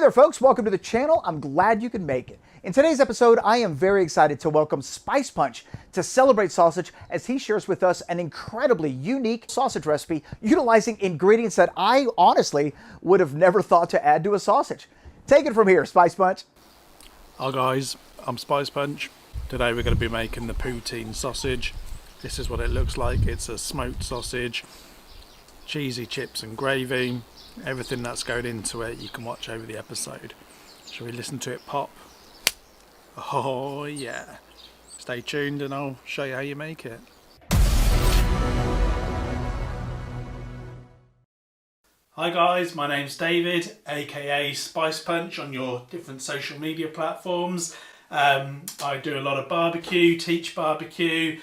Hey there folks, welcome to the channel. I'm glad you can make it. In today's episode, I am very excited to welcome Spice Punch to Celebrate Sausage as he shares with us an incredibly unique sausage recipe utilizing ingredients that I honestly would have never thought to add to a sausage. Take it from here, Spice Punch. Hi guys, I'm Spice Punch. Today we're going to be making the poutine sausage. This is what it looks like. It's a smoked sausage, cheesy chips and gravy. Everything that's going into it you can watch over the episode. Shall we listen to it pop? Oh yeah. Stay tuned and I'll show you how you make it. Hi guys, my name's David, aka Spice Punch on your different social media platforms. I do a lot of barbecue, teach barbecue,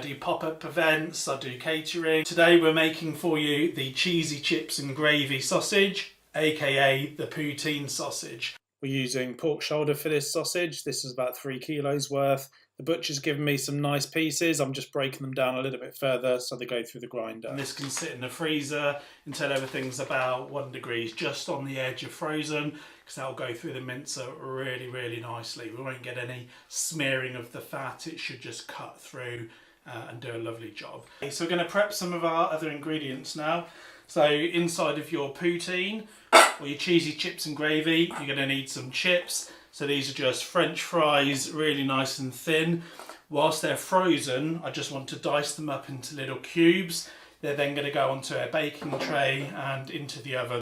do pop-up events, I do catering. Today we're making for you the cheesy chips and gravy sausage, aka the poutine sausage. We're using pork shoulder for this sausage. This is about 3 kilos worth. The butcher's given me some nice pieces. I'm just breaking them down a little bit further so they go through the grinder. And this can sit in the freezer until everything's about 1 degree, just on the edge of frozen, because that'll go through the mincer really, really nicely. We won't get any smearing of the fat. It should just cut through and do a lovely job. Okay, so we're going to prep some of our other ingredients now. So inside of your poutine or your cheesy chips and gravy, you're going to need some chips. So these are just French fries, really nice and thin. Whilst they're frozen, I just want to dice them up into little cubes. They're then going to go onto a baking tray and into the oven.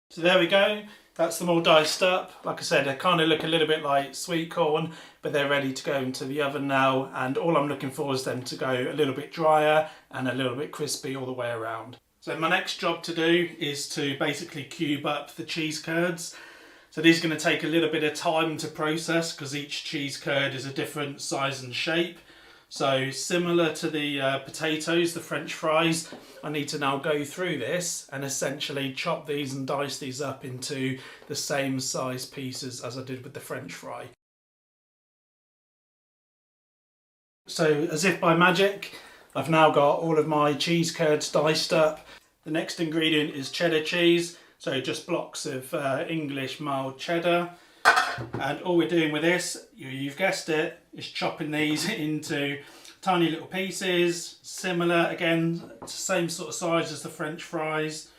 So there we go. That's them all diced up. Like I said, they kind of look a little bit like sweet corn, but they're ready to go into the oven now. And all I'm looking for is them to go a little bit drier and a little bit crispy all the way around. So my next job to do is to basically cube up the cheese curds. So these are going to take a little bit of time to process because each cheese curd is a different size and shape. So similar to the potatoes, the French fries, I need to now go through this and essentially chop these and dice these up into the same size pieces as I did with the French fry. So as if by magic, I've now got all of my cheese curds diced up. The next ingredient is cheddar cheese, so just blocks of English mild cheddar. And all we're doing with this, you've guessed it, is chopping these into tiny little pieces, similar, again, same sort of size as the French fries.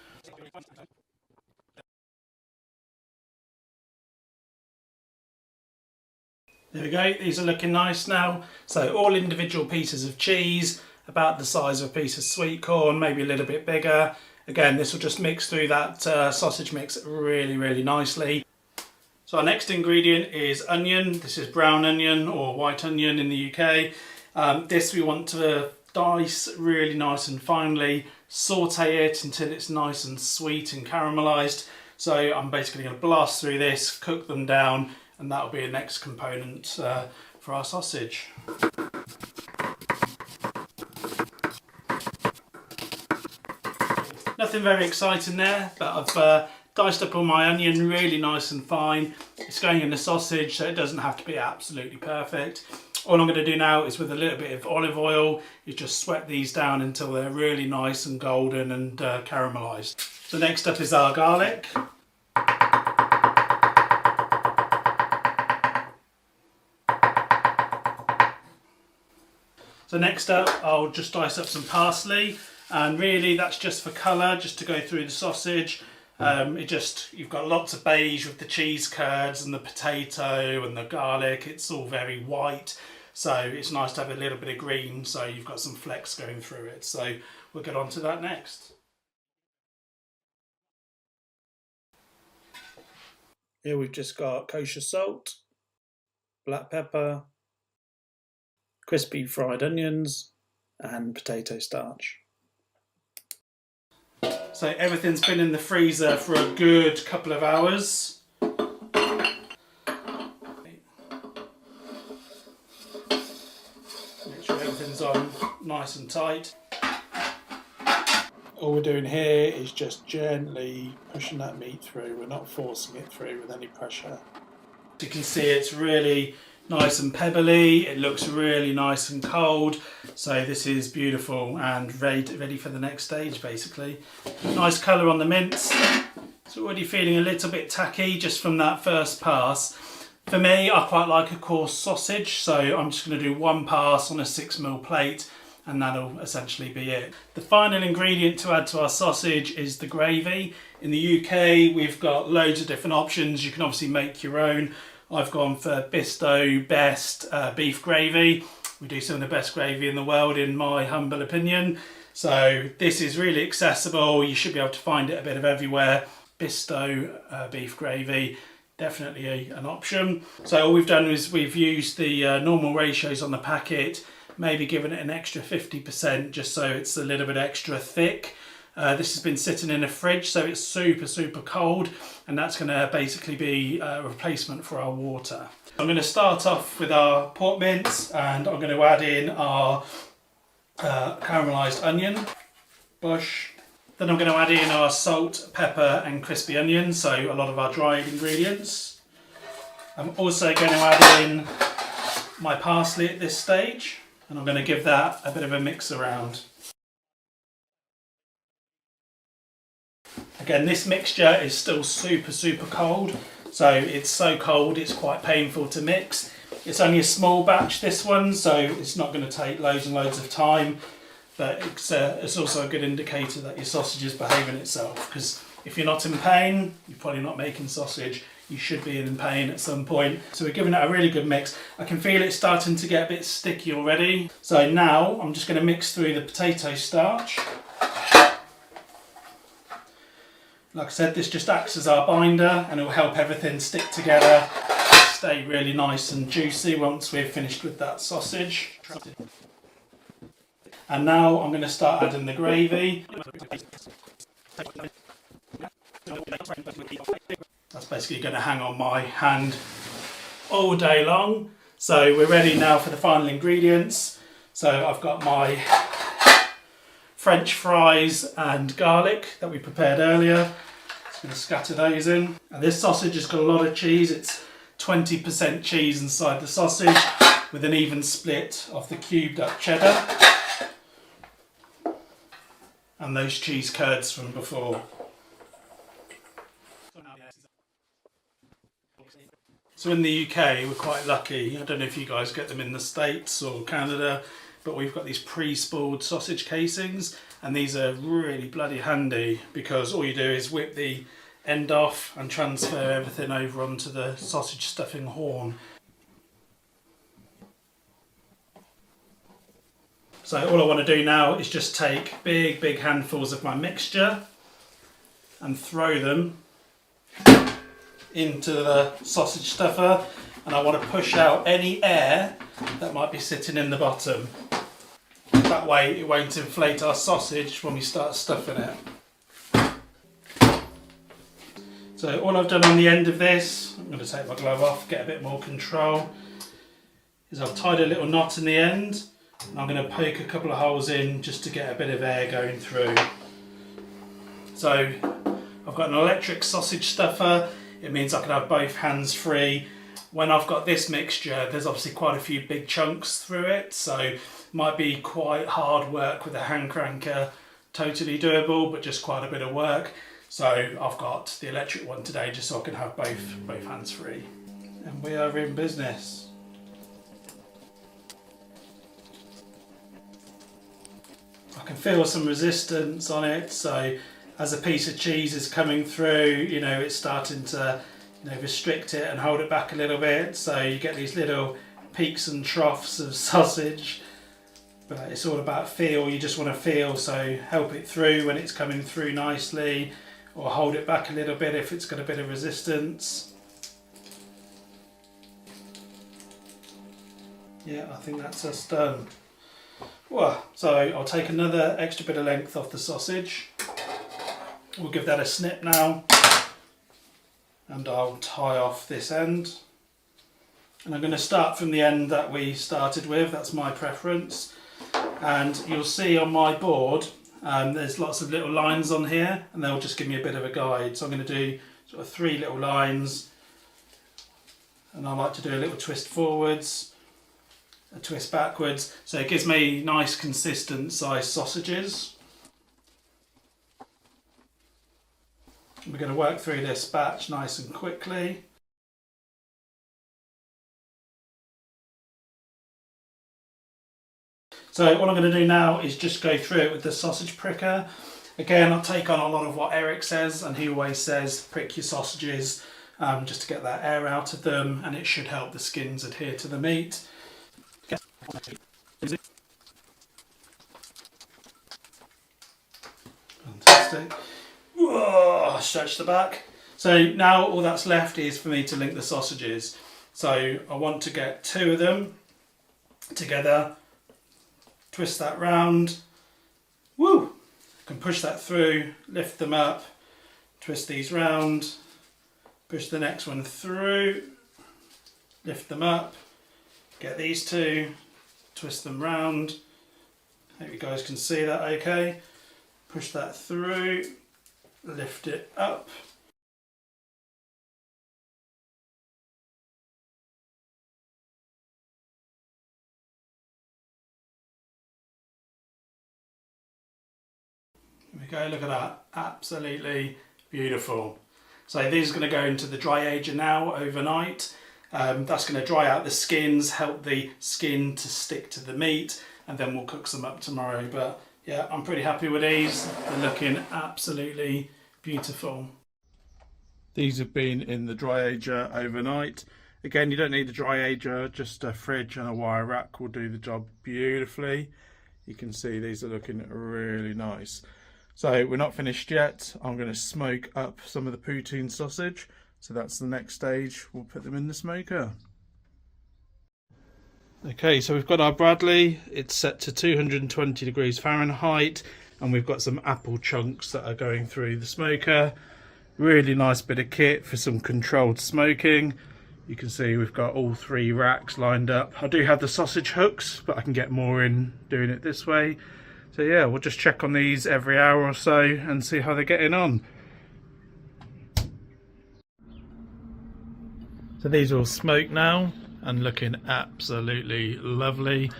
There we go, these are looking nice now. So all individual pieces of cheese, about the size of a piece of sweet corn, maybe a little bit bigger. Again, this will just mix through that sausage mix really, really nicely. So our next ingredient is onion. This is brown onion or white onion in the UK. This we want to dice really nice and finely, saute it until it's nice and sweet and caramelised. So I'm basically going to blast through this, cook them down, and that will be the next component for our sausage. Nothing very exciting there, but I've diced up all my onion really nice and fine. It's going in the sausage, so it doesn't have to be absolutely perfect. All I'm going to do now is with a little bit of olive oil, is just sweat these down until they're really nice and golden and caramelised. So next up is our garlic. So next up, I'll just dice up some parsley, and really that's just for colour, just to go through the sausage. You've got lots of beige with the cheese curds and the potato and the garlic. It's all very white, so it's nice to have a little bit of green, so you've got some flecks going through it. So we'll get on to that next. Here we've just got kosher salt, black pepper, crispy fried onions, and potato starch. So everything's been in the freezer for a good couple of hours. Make sure everything's on nice and tight. All we're doing here is just gently pushing that meat through. We're not forcing it through with any pressure. You can see it's really nice and pebbly. It looks really nice and cold. So this is beautiful and ready for the next stage, basically. Nice colour on the mince. It's already feeling a little bit tacky just from that first pass. For me, I quite like a coarse sausage, so I'm just going to do one pass on a 6mm plate, and that'll essentially be it. The final ingredient to add to our sausage is the gravy. In the UK, we've got loads of different options. You can obviously make your own. I've gone for Bisto Best beef gravy. We do some of the best gravy in the world, in my humble opinion. So this is really accessible. You should be able to find it a bit of everywhere. Bisto beef gravy, definitely an option. So all we've done is we've used the normal ratios on the packet, maybe given it an extra 50% just so it's a little bit extra thick. This has been sitting in a fridge, so it's super cold, and that's going to basically be a replacement for our water. I'm going to start off with our pork mince, and I'm going to add in our caramelised onion bush. Then I'm going to add in our salt, pepper and crispy onions, so a lot of our dried ingredients. I'm also going to add in my parsley at this stage, and I'm going to give that a bit of a mix around. Again, this mixture is still super cold, so it's so cold it's quite painful to mix. It's only a small batch, this one, so it's not going to take loads and loads of time, but it's also a good indicator that your sausage is behaving itself, because if you're not in pain, you're probably not making sausage. You should be in pain at some point. So we're giving it a really good mix. I can feel it starting to get a bit sticky already. So now I'm just going to mix through the potato starch. Like I said, this just acts as our binder, and it will help everything stick together, stay really nice and juicy once we've finished with that sausage. And now I'm going to start adding the gravy. That's basically going to hang on my hand all day long. So we're ready now for the final ingredients. So I've got my French fries and garlic that we prepared earlier. Just going to scatter those in. And this sausage has got a lot of cheese. It's 20% cheese inside the sausage with an even split of the cubed up cheddar and those cheese curds from before. So in the UK, we're quite lucky. I don't know if you guys get them in the States or Canada, but we've got these pre-spooled sausage casings, and these are really bloody handy because all you do is whip the end off and transfer everything over onto the sausage stuffing horn. So all I want to do now is just take big handfuls of my mixture and throw them into the sausage stuffer, and I want to push out any air that might be sitting in the bottom. That way it won't inflate our sausage when we start stuffing it. So all I've done on the end of this, I'm going to take my glove off, get a bit more control, is I've tied a little knot in the end, and I'm going to poke a couple of holes in just to get a bit of air going through. So I've got an electric sausage stuffer. It means I can have both hands free. When I've got this mixture, there's obviously quite a few big chunks through it, so it might be quite hard work with a hand cranker. Totally doable, but just quite a bit of work. So I've got the electric one today just so I can have both hands free. And we are in business. I can feel some resistance on it, so as a piece of cheese is coming through, you know, it's starting to, you know, restrict it and hold it back a little bit, so you get these little peaks and troughs of sausage. But it's all about feel. You just want to feel, so help it through when it's coming through nicely, or hold it back a little bit if it's got a bit of resistance. Yeah, I think that's us done. Well, so I'll take another extra bit of length off the sausage. We'll give that a snip now, and I'll tie off this end. And I'm going to start from the end that we started with, that's my preference. And you'll see on my board there's lots of little lines on here, and they'll just give me a bit of a guide. So I'm going to do sort of 3 little lines, and I like to do a little twist forwards, a twist backwards, so it gives me nice consistent sized sausages. We're going to work through this batch nice and quickly. So what I'm going to do now is just go through it with the sausage pricker. Again, I'll take on a lot of what Eric says, and he always says prick your sausages just to get that air out of them, and it should help the skins adhere to the meat. Fantastic. Whoa, stretch the back. So now all that's left is for me to link the sausages. So I want to get 2 of them together, twist that round, woo! Can push that through, lift them up, twist these round, push the next one through, lift them up, get these 2, twist them round. Hope you guys can see that okay. Push that through, lift it up. Here we go, look at that, absolutely beautiful. So these are going to go into the dry ager now overnight. That's going to dry out the skins, help the skin to stick to the meat, and then we'll cook some up tomorrow. But yeah, I'm pretty happy with these. They're looking absolutely beautiful. These have been in the dry ager overnight. Again, you don't need a dry ager, just a fridge and a wire rack will do the job beautifully. You can see these are looking really nice. So we're not finished yet. I'm going to smoke up some of the poutine sausage. So that's the next stage. We'll put them in the smoker. Okay, so we've got our Bradley. It's set to 220 degrees Fahrenheit, and we've got some apple chunks that are going through the smoker. Really nice bit of kit for some controlled smoking. You can see we've got all 3 racks lined up. I do have the sausage hooks, but I can get more in doing it this way. So yeah, we'll just check on these every hour or so and see how they're getting on. So these are all smoked now and looking absolutely lovely.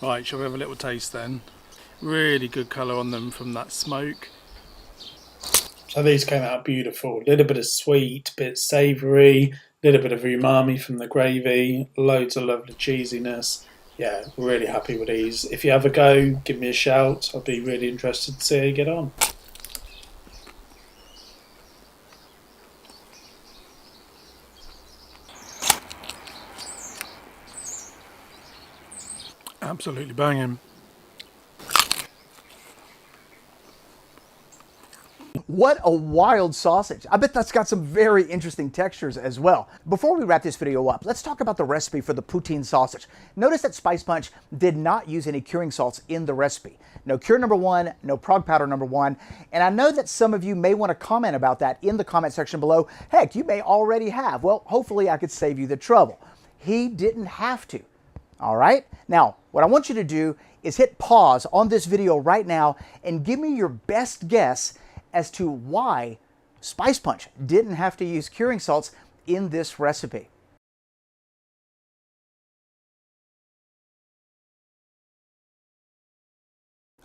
Right, shall we have a little taste then? Really good colour on them from that smoke. So these came out beautiful. A little bit of sweet, bit savoury, a little bit of umami from the gravy, loads of lovely cheesiness. Yeah, really happy with these. If you have a go, give me a shout. I'll be really interested to see how you get on. Absolutely banging. What a wild sausage. I bet that's got some very interesting textures as well. Before we wrap this video up, let's talk about the recipe for the poutine sausage. Notice that Spice Punch did not use any curing salts in the recipe. No cure number 1, no prog powder number 1, and I know that some of you may want to comment about that in the comment section below. Heck, you may already have. Well, hopefully I could save you the trouble. He didn't have to. All right? Now, what I want you to do is hit pause on this video right now and give me your best guess as to why Spice Punch didn't have to use curing salts in this recipe.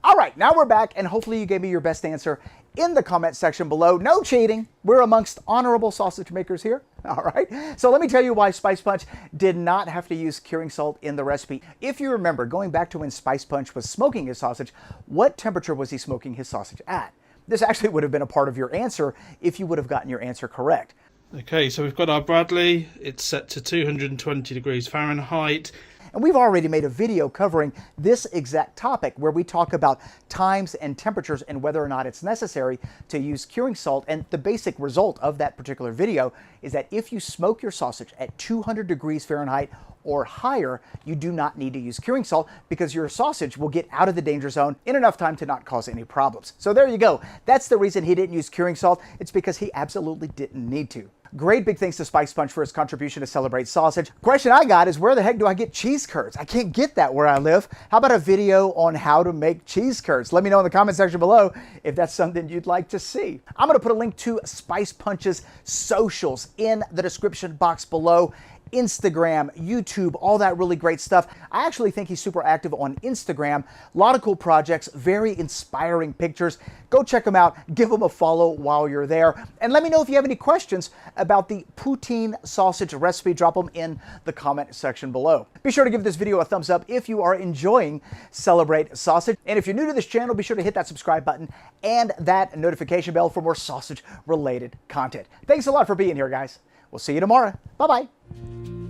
All right, now we're back, and hopefully you gave me your best answer in the comment section below. No cheating. We're amongst honorable sausage makers here. All right, so let me tell you why Spice Punch did not have to use curing salt in the recipe. If you remember, going back to when Spice Punch was smoking his sausage, what temperature was he smoking his sausage at? This actually would have been a part of your answer if you would have gotten your answer correct. Okay, so we've got our Bradley. It's set to 220 degrees Fahrenheit. And we've already made a video covering this exact topic where we talk about times and temperatures and whether or not it's necessary to use curing salt. And the basic result of that particular video is that if you smoke your sausage at 200 degrees Fahrenheit or higher, you do not need to use curing salt because your sausage will get out of the danger zone in enough time to not cause any problems. So there you go. That's the reason he didn't use curing salt. It's because he absolutely didn't need to. Great big thanks to Spice Punch for his contribution to Celebrate Sausage. Question I got is, where the heck do I get cheese curds? I can't get that where I live. How about a video on how to make cheese curds? Let me know in the comment section below if that's something you'd like to see. I'm going to put a link to Spice Punch's socials in the description box below. Instagram, YouTube, all that really great stuff. I actually think he's super active on Instagram. A lot of cool projects, very inspiring pictures. Go check him out, give him a follow while you're there. And let me know if you have any questions about the poutine sausage recipe. Drop them in the comment section below. Be sure to give this video a thumbs up if you are enjoying Celebrate Sausage. And if you're new to this channel, be sure to hit that subscribe button and that notification bell for more sausage related content. Thanks a lot for being here, guys. We'll see you tomorrow. Bye-bye.